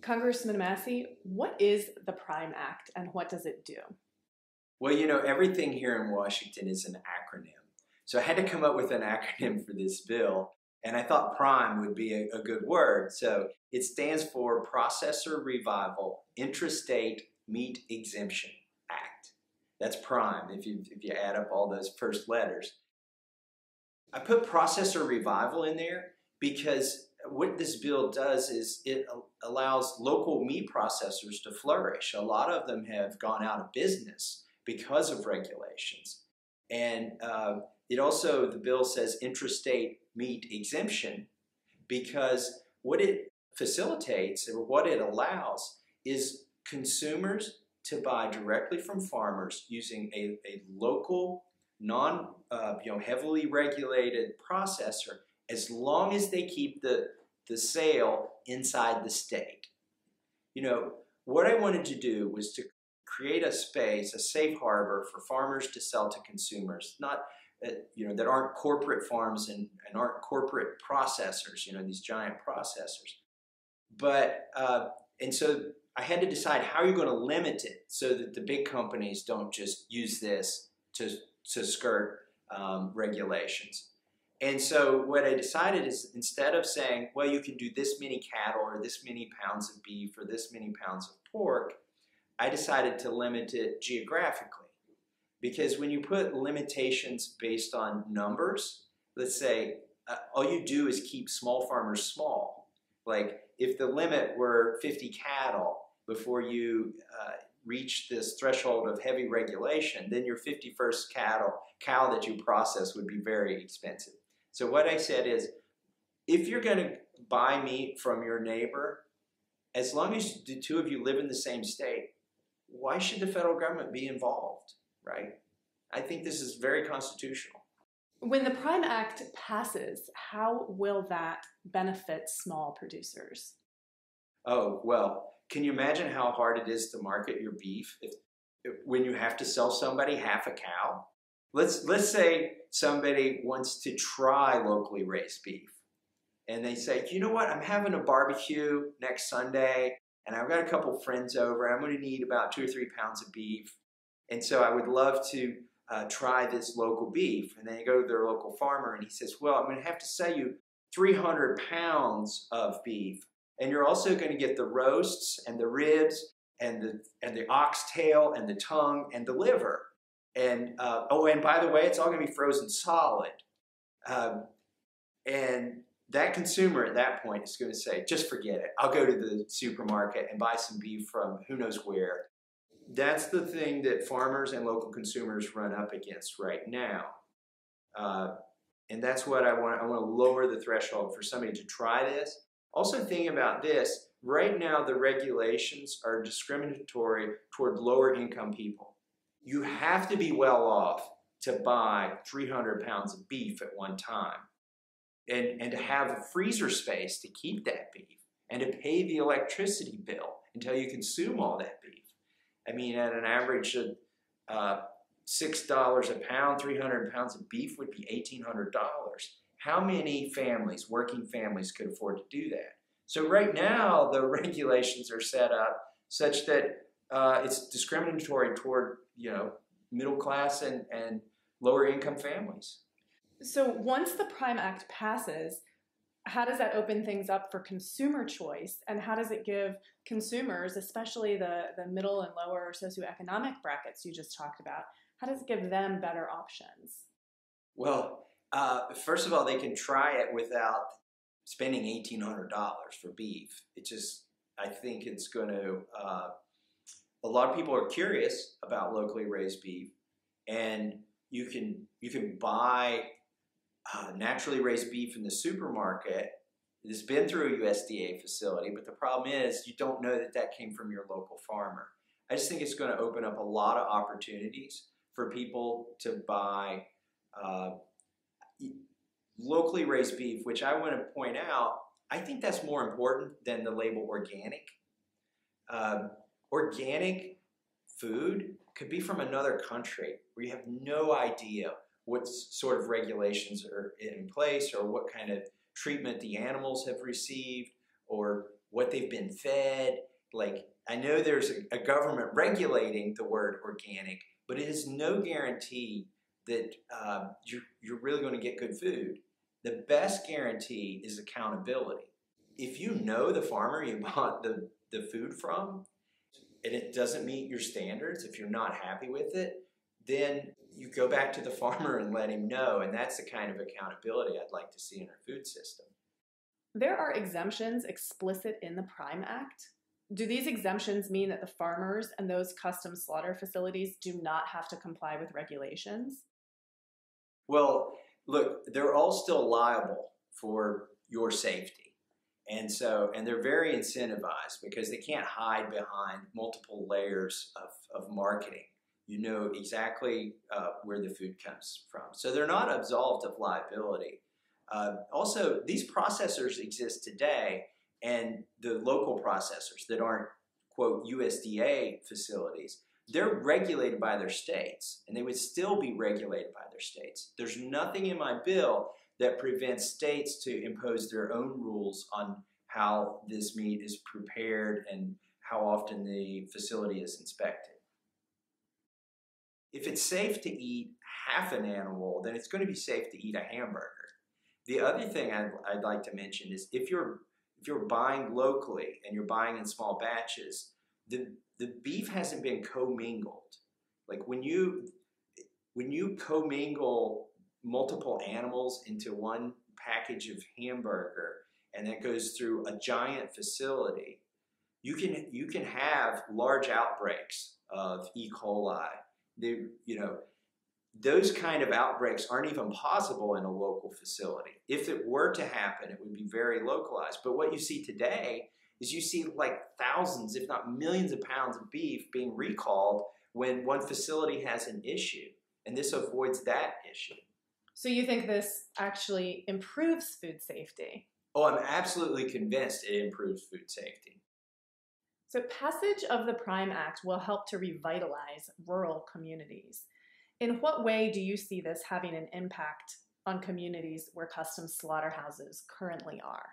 Congressman Massie, what is the PRIME Act and what does it do? Well, you know, everything here in Washington is an acronym. So I had to come up with an acronym for this bill, and I thought PRIME would be a good word. So it stands for Processor Revival Intrastate Meat Exemption Act. That's PRIME if you add up all those first letters. I put processor revival in there because what this bill does is it allows local meat processors to flourish. A lot of them have gone out of business because of regulations. And it also, the bill says intrastate meat exemption, because what it facilitates or what it allows is consumers to buy directly from farmers using a local, heavily regulated processor, as long as they keep the sale inside the state. You know, what I wanted to do was to create a space, a safe harbor for farmers to sell to consumers, not that aren't corporate farms and aren't corporate processors, these giant processors. But, and so I had to decide how you're going to limit it so that the big companies don't just use this to skirt regulations. And so what I decided is, instead of saying, well, you can do this many cattle or this many pounds of beef or this many pounds of pork, I decided to limit it geographically. Because when you put limitations based on numbers, let's say all you do is keep small farmers small. Like if the limit were 50 cattle before you reach this threshold of heavy regulation, then your 51st cow that you process would be very expensive. So what I said is, if you're going to buy meat from your neighbor, as long as the two of you live in the same state, why should the federal government be involved, right? I think this is very constitutional. When the PRIME Act passes, how will that benefit small producers? Oh, well, can you imagine how hard it is to market your beef when you have to sell somebody half a cow? Let's say somebody wants to try locally raised beef, and they say, you know what, I'm having a barbecue next Sunday, and I've got a couple friends over. I'm going to need about 2 or 3 pounds of beef, and so I would love to try this local beef. And then they go to their local farmer, and he says, well, I'm going to have to sell you 300 pounds of beef, and you're also going to get the roasts and the ribs and the oxtail and the tongue and the liver. And and by the way, it's all going to be frozen solid. And that consumer at that point is going to say, just forget it. I'll go to the supermarket and buy some beef from who knows where. That's the thing that farmers and local consumers run up against right now. And that's what I want. I want to lower the threshold for somebody to try this. Also think about this. Right now, the regulations are discriminatory toward lower income people. You have to be well off to buy 300 pounds of beef at one time, and to have a freezer space to keep that beef, and to pay the electricity bill until you consume all that beef. I mean, at an average of $6 a pound, 300 pounds of beef would be $1,800. How many families, working families, could afford to do that? So right now, the regulations are set up such that it's discriminatory toward, middle class and lower income families. So once the PRIME Act passes, how does that open things up for consumer choice, and how does it give consumers, especially the middle and lower socioeconomic brackets you just talked about, how does it give them better options? Well, first of all, they can try it without spending $1,800 for beef. I think it's going to, a lot of people are curious about locally raised beef, and you can buy naturally raised beef in the supermarket. It's been through a USDA facility, but the problem is you don't know that came from your local farmer. I just think it's going to open up a lot of opportunities for people to buy locally raised beef, which I want to point out, I think that's more important than the label organic. Organic food could be from another country where you have no idea what sort of regulations are in place or what kind of treatment the animals have received or what they've been fed. Like, I know there's a government regulating the word organic, but it is no guarantee that you're really going to get good food. The best guarantee is accountability. If you know the farmer you bought the food from, and it doesn't meet your standards, if you're not happy with it, then you go back to the farmer and let him know, and that's the kind of accountability I'd like to see in our food system. There are exemptions explicit in the Prime Act. Do these exemptions mean that the farmers and those custom slaughter facilities do not have to comply with regulations? Well, look, they're all still liable for your safety. And they're very incentivized because they can't hide behind multiple layers of marketing. You know exactly where the food comes from. So they're not absolved of liability. Also, these processors exist today, and the local processors that aren't, quote, USDA facilities, they're regulated by their states, and they would still be regulated by their states. There's nothing in my bill that prevents states to impose their own rules on how this meat is prepared and how often the facility is inspected. If it's safe to eat half an animal, then it's going to be safe to eat a hamburger. The other thing I'd like to mention is if you're buying locally and you're buying in small batches, the beef hasn't been commingled. Like when you commingle multiple animals into one package of hamburger and that goes through a giant facility, you can have large outbreaks of E. coli. Those kind of outbreaks aren't even possible in a local facility. If it were to happen, it would be very localized. But what you see today is you see like thousands, if not millions of pounds of beef being recalled when one facility has an issue. And this avoids that issue. So you think this actually improves food safety? Oh, I'm absolutely convinced it improves food safety. So passage of the Prime Act will help to revitalize rural communities. In what way do you see this having an impact on communities where custom slaughterhouses currently are?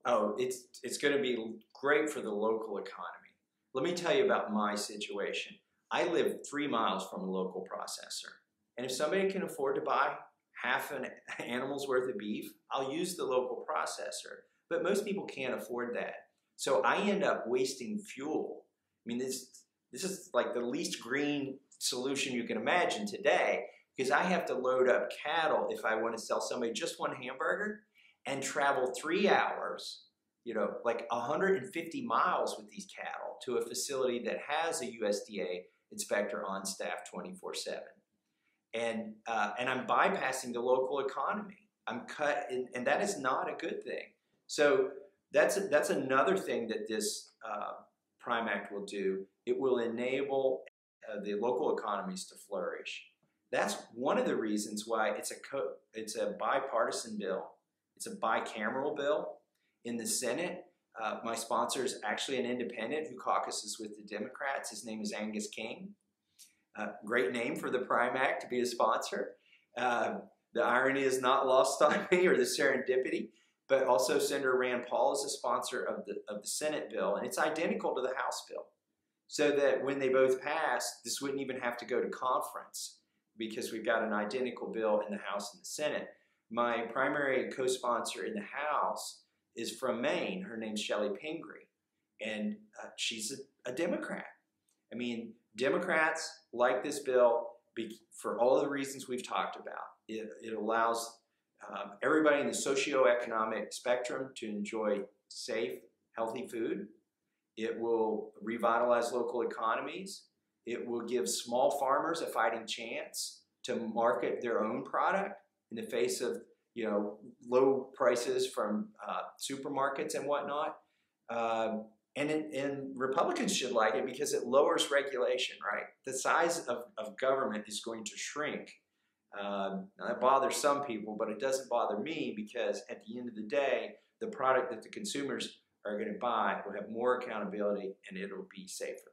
Oh, it's going to be great for the local economy. Let me tell you about my situation. I live 3 miles from a local processor. And if somebody can afford to buy half an animal's worth of beef, I'll use the local processor. But most people can't afford that. So I end up wasting fuel. I mean, this is like the least green solution you can imagine today, because I have to load up cattle if I want to sell somebody just one hamburger and travel 3 hours, like 150 miles with these cattle to a facility that has a USDA inspector on staff 24/7. And I'm bypassing the local economy. And that is not a good thing. So that's another thing that this Prime Act will do. It will enable the local economies to flourish. That's one of the reasons why it's a bipartisan bill. It's a bicameral bill. In the Senate, my sponsor is actually an independent who caucuses with the Democrats. His name is Angus King. Great name for the Prime Act to be a sponsor. The irony is not lost on me, or the serendipity, but also Senator Rand Paul is a sponsor of the Senate bill, and it's identical to the House bill. So that when they both pass, this wouldn't even have to go to conference because we've got an identical bill in the House and the Senate. My primary co-sponsor in the House is from Maine. Her name's Shelley Pingree, and she's a Democrat. I mean, Democrats like this bill for all the reasons we've talked about. It allows everybody in the socioeconomic spectrum to enjoy safe, healthy food. It will revitalize local economies. It will give small farmers a fighting chance to market their own product in the face of low prices from supermarkets and whatnot. And Republicans should like it because it lowers regulation, right? The size of government is going to shrink. Now that bothers some people, but it doesn't bother me because at the end of the day, the product that the consumers are going to buy will have more accountability and it'll be safer.